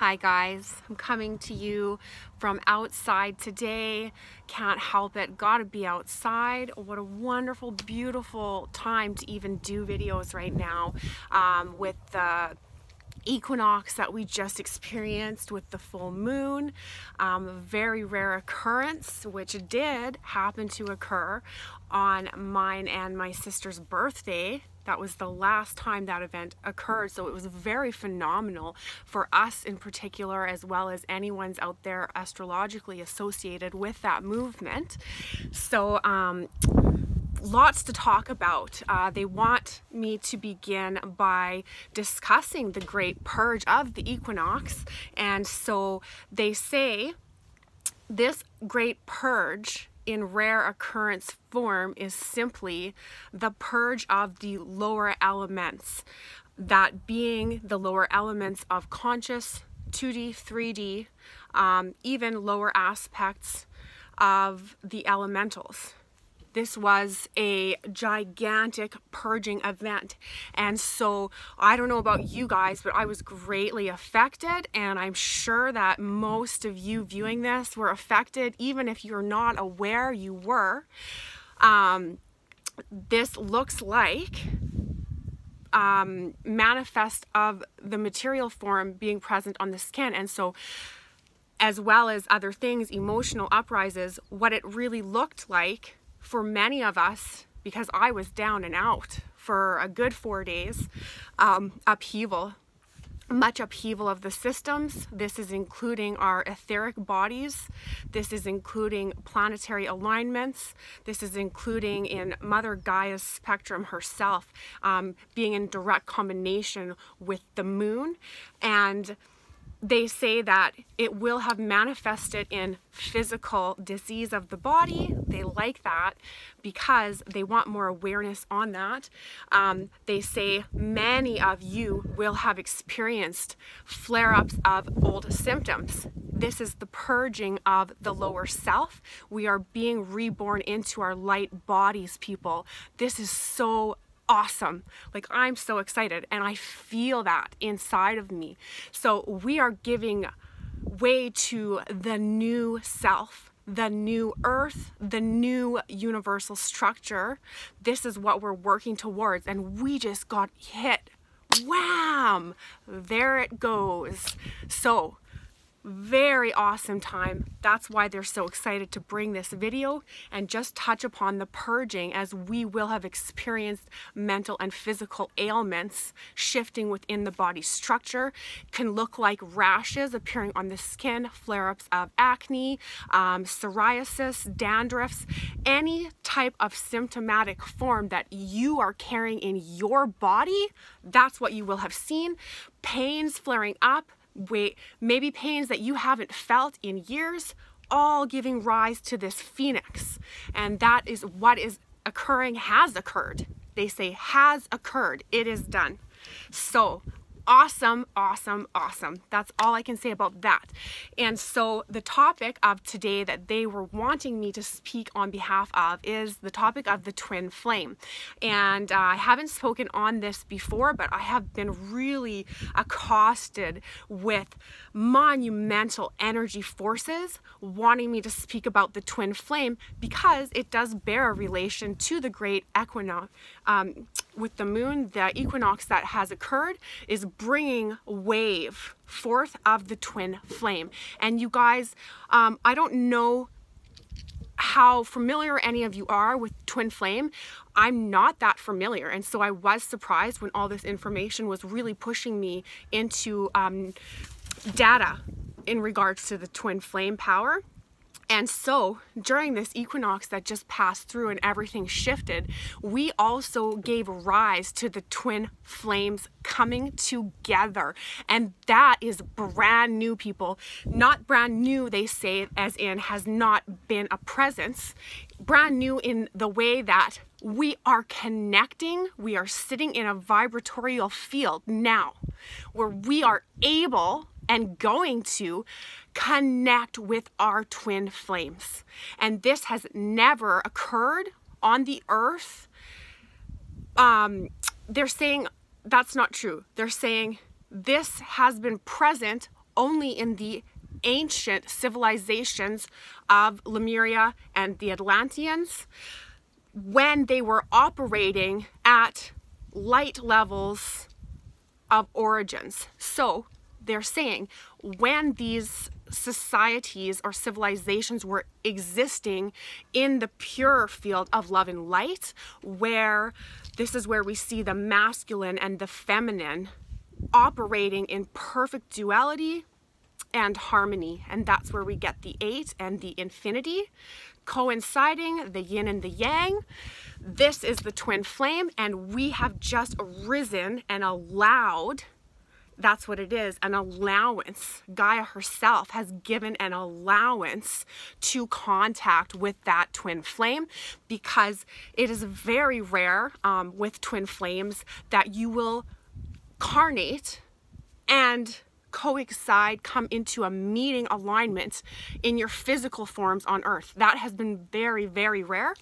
Hi guys, I'm coming to you from outside today. Can't help it, gotta be outside. What a wonderful, beautiful time to even do videos right now with the equinox that we just experienced with the full moon. A very rare occurrence, which did happen to occur on mine and my sister's birthday. That was the last time that event occurred, so it was very phenomenal for us in particular, as well as anyone's out there astrologically associated with that movement. So lots to talk about. They want me to begin by discussing the great purge of the equinox, and so they say this great purge in rare occurrence form is simply the purge of the lower elements, that being the lower elements of conscious 2D, 3D, even lower aspects of the elementals. This was a gigantic purging event, and so I don't know about you guys, but I was greatly affected, and I'm sure that most of you viewing this were affected, even if you're not aware you were. This looks like manifest of the material form being present on the skin, and so as well as other things, emotional uprises, what it really looked like for many of us, because I was down and out for a good 4 days, upheaval, much upheaval of the systems. This is including our etheric bodies. This is including planetary alignments. This is including in Mother Gaia's spectrum herself, being in direct combination with the moon. And they say that it will have manifested in physical disease of the body. They like that because they want more awareness on that. They say many of you will have experienced flare-ups of old symptoms. This is the purging of the lower self. We are being reborn into our light bodies, people. This is so awesome. Like, I'm so excited, and I feel that inside of me. So we are giving way to the new self, the new earth, the new universal structure. This is what we're working towards, and we just got hit. Wham! There it goes. So very awesome time. That's why they're so excited to bring this video and just touch upon the purging, as we will have experienced mental and physical ailments shifting within the body structure. Can look like rashes appearing on the skin, flare-ups of acne, psoriasis, dandruffs, any type of symptomatic form that you are carrying in your body. That's what you will have seen. Pains flaring up, maybe pains that you haven't felt in years, all giving rise to this phoenix. And that is what is occurring, has occurred. They say has occurred. It is done. So awesome, awesome, awesome. That's all I can say about that. And so the topic of today that they were wanting me to speak on behalf of is the topic of the twin flame. And I haven't spoken on this before, but I have been really accosted with monumental energy forces wanting me to speak about the twin flame, because it does bear a relation to the great equinox. With the moon, the equinox that has occurred is bringing wave forth of the twin flame. And you guys, I don't know how familiar any of you are with twin flame. I'm not that familiar, and so I was surprised when all this information was really pushing me into data in regards to the twin flame power. And so during this equinox that just passed through and everything shifted, we also gave rise to the twin flames coming together. And that is brand new, people. Not brand new, they say, as in has not been a presence. Brand new in the way that we are connecting, we are sitting in a vibratorial field now where we are able and going to connect with our twin flames. And this has never occurred on the earth. They're saying that's not true. They're saying this has been present only in the ancient civilizations of Lemuria and the Atlanteans, when they were operating at light levels of origins. So they're saying when these societies or civilizations were existing in the pure field of love and light, where this is where we see the masculine and the feminine operating in perfect duality and harmony, and that's where we get the 8 and the infinity coinciding, the yin and the yang. This is the twin flame, and we have just risen and allowed, that's what it is, an allowance. Gaia herself has given an allowance to contact with that twin flame, because it is very rare with twin flames that you will carnate and coincide, come into a meeting alignment in your physical forms on earth. That has been very, very rare.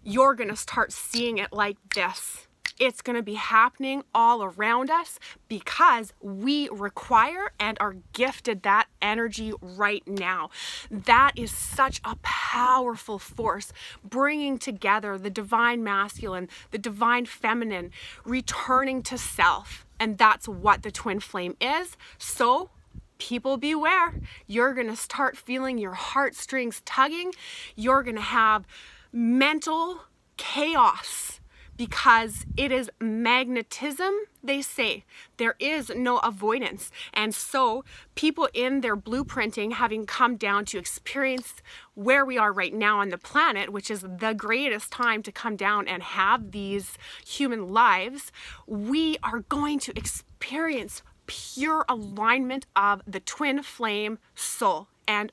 You're going to start seeing it like this. It's going to be happening all around us because we require and are gifted that energy right now. That is such a powerful force, bringing together the divine masculine, the divine feminine, returning to self. And that's what the twin flame is. So people beware. You're going to start feeling your heartstrings tugging. You're going to have mental chaos, because it is magnetism, they say. There is no avoidance. And so people in their blueprinting, having come down to experience where we are right now on the planet, which is the greatest time to come down and have these human lives, we are going to experience pure alignment of the twin flame soul and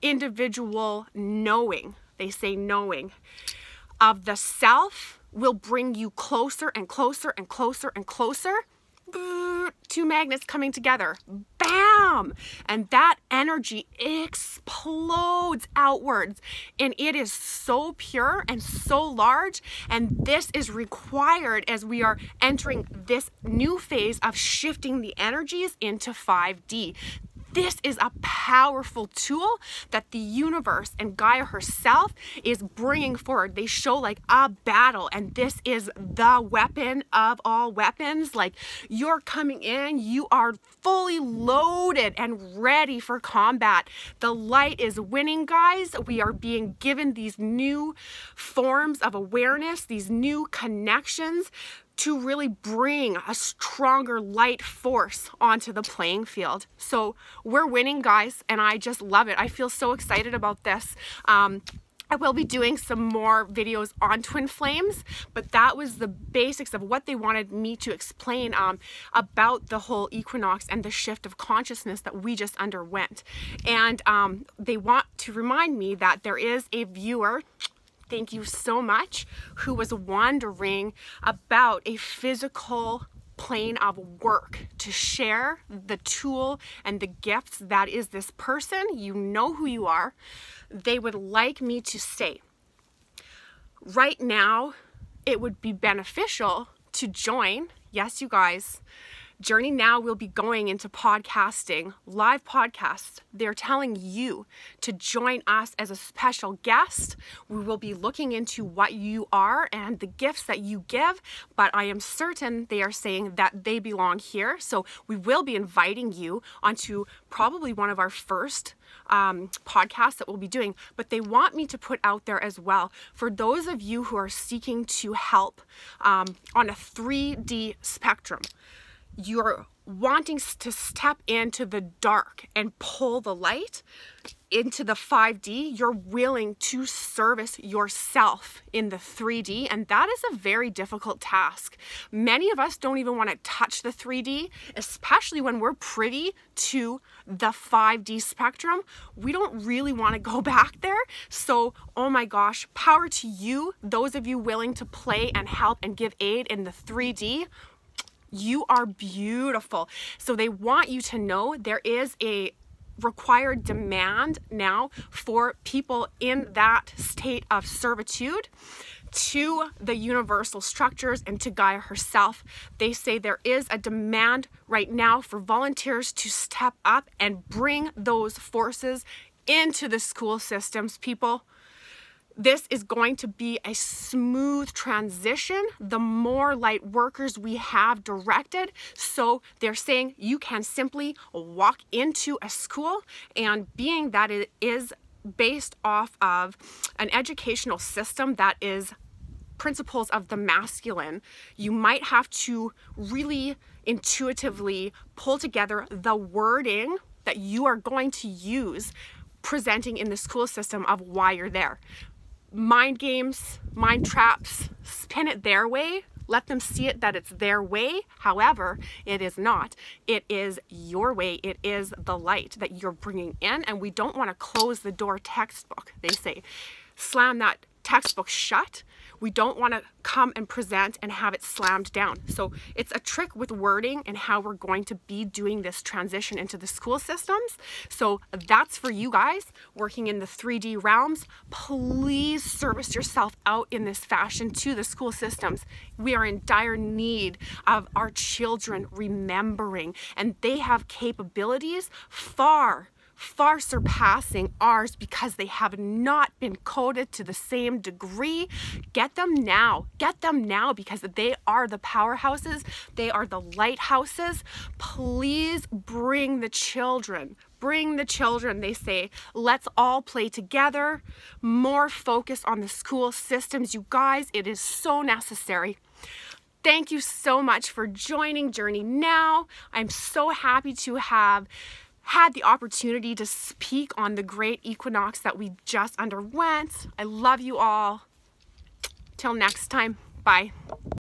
individual knowing. They say knowing of the self will bring you closer and closer and closer and closer. Two magnets coming together. Bam! And that energy explodes outwards. And it is so pure and so large. And this is required as we are entering this new phase of shifting the energies into 5D. This is a powerful tool that the universe and Gaia herself is bringing forward. They show like a battle, and this is the weapon of all weapons. Like, you're coming in, you are fully loaded and ready for combat. The light is winning, guys. We are being given these new forms of awareness, these new connections, to really bring a stronger light force onto the playing field. So we're winning, guys, and I just love it. I feel so excited about this. I will be doing some more videos on twin flames, but that was the basics of what they wanted me to explain about the whole equinox and the shift of consciousness that we just underwent. And they want to remind me that there is a viewer, thank you so much, who was wondering about a physical plane of work to share the tool and the gifts that is this person. You know who you are. They would like me to say, right now, it would be beneficial to join. Yes, you guys. Journey Now will be going into podcasting, live podcasts. They're telling you to join us as a special guest. We will be looking into what you are and the gifts that you give, but I am certain they are saying that they belong here. So we will be inviting you onto probably one of our first podcasts that we'll be doing, but they want me to put out there as well for those of you who are seeking to help on a 3D spectrum. You're wanting to step into the dark and pull the light into the 5D. You're willing to service yourself in the 3D, and that is a very difficult task. Many of us don't even want to touch the 3D, especially when we're privy to the 5D spectrum. We don't really want to go back there. So, oh my gosh, power to you, those of you willing to play and help and give aid in the 3D. You are beautiful. So they want you to know there is a required demand now for people in that state of servitude to the universal structures and to Gaia herself. They say there is a demand right now for volunteers to step up and bring those forces into the school systems, people. This is going to be a smooth transition the more light workers we have directed. So they're saying you can simply walk into a school, and being that it is based off of an educational system that is principles of the masculine, you might have to really intuitively pull together the wording that you are going to use presenting in the school system of why you're there. Mind games, mind traps, spin it their way. Let them see it that it's their way. However, it is not. It is your way. It is the light that you're bringing in, and we don't want to close the door textbook. They say, slam that textbook shut. We don't want to come and present and have it slammed down. So it's a trick with wording and how we're going to be doing this transition into the school systems. So that's for you guys working in the 3D realms. Please service yourself out in this fashion to the school systems. We are in dire need of our children remembering, and they have capabilities far surpassing ours because they have not been coded to the same degree. Get them now. Get them now, because they are the powerhouses. They are the lighthouses. Please bring the children. Bring the children, they say. Let's all play together. More focus on the school systems. You guys, it is so necessary. Thank you so much for joining Journey Now. I'm so happy to have had the opportunity to speak on the great equinox that we just underwent. I love you all. Till next time, bye.